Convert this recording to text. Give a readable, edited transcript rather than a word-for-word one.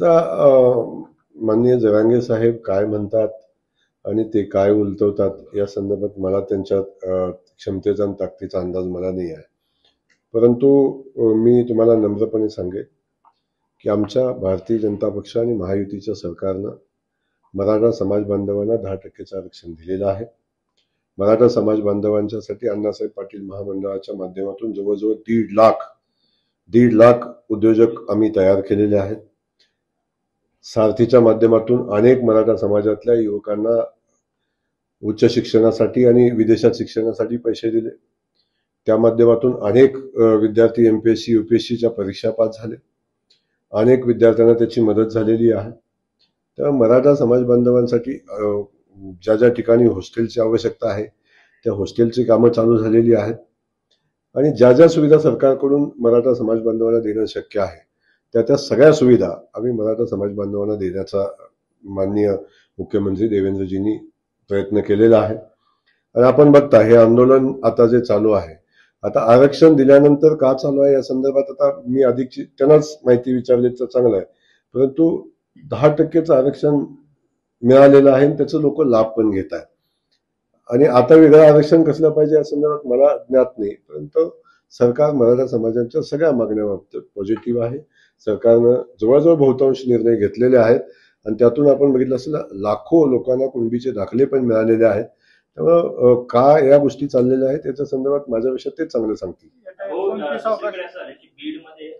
आता माननीय जरांगे साहेब काय म्हणतात आणि ते काय उलटवतात या संदर्भात मला त्यांच्या क्षमतेचा आणि ताकदीचा अंदाज मला नाही आहे. परंतु मी तुम्हाला नम्रपणे सांगेन की आमच्या भारतीय जनता पक्ष आणि महायुतीच्या सरकारनं मराठा समाज बांधवांना 10% आरक्षण दिलेलं आहे. मराठा समाज बांधवांच्यासाठी अण्णासाहेब पाटील महामंडळाच्या माध्यमातून जवळजवळ 1.5 लाख उद्योजक आम्ही तयार केलेले आहेत. सारथीच्या माध्यमातून अनेक मराठा समाजातल्या युवकांना उच्च शिक्षणासाठी आणि विदेशात शिक्षणासाठी पैसे दिले. त्या माध्यमातून अनेक विद्यार्थी MPSC UPSCच्या परीक्षा पास झाले. अनेक विद्यार्थ्यांना त्याची मदत झालेली आहे. तर मराठा समाज बांधवांसाठी ज्या ज्या ठिकाणी हॉस्टेलची आवश्यकता आहे त्या हॉस्टेलची कामं चालू झालेली आहेत आणि ज्या ज्या सुविधा सरकारकडून मराठा समाज बांधवांना देणं शक्य आहे त्या सगळ्या सुविधा आम्ही मराठा समाज बांधवांना देण्याचा माननीय मुख्यमंत्री देवेंद्रजींनी प्रयत्न केलेला आहे. आणि आपण बघता हे आंदोलन आता जे चालू आहे, आता आरक्षण दिल्यानंतर का चालू आहे या संदर्भात आता मी अधिकची त्यांनाच माहिती विचारली तर चांगलं आहे. परंतु 10% आरक्षण मिळालेलं आहे आणि त्याचं लोक लाभ पण घेत आहेत. आणि आता वेगळं आरक्षण कसलं पाहिजे या संदर्भात मला ज्ञात नाही. परंतु सरकार मराठा समाजाच्या सगळ्या मागण्या बाबतीत पॉझिटिव्ह आहे. सरकारनं जवळजवळ बहुतांश निर्णय घेतलेले आहेत आणि त्यातून आपण बघितलं असेल लाखो लोकांना कुणबीचे दाखले पण मिळालेले आहेत. त्यामुळं का या गोष्टी चाललेल्या आहेत याच्या संदर्भात माझ्यापेक्षा ते चांगलं सांगतील. बीडमध्ये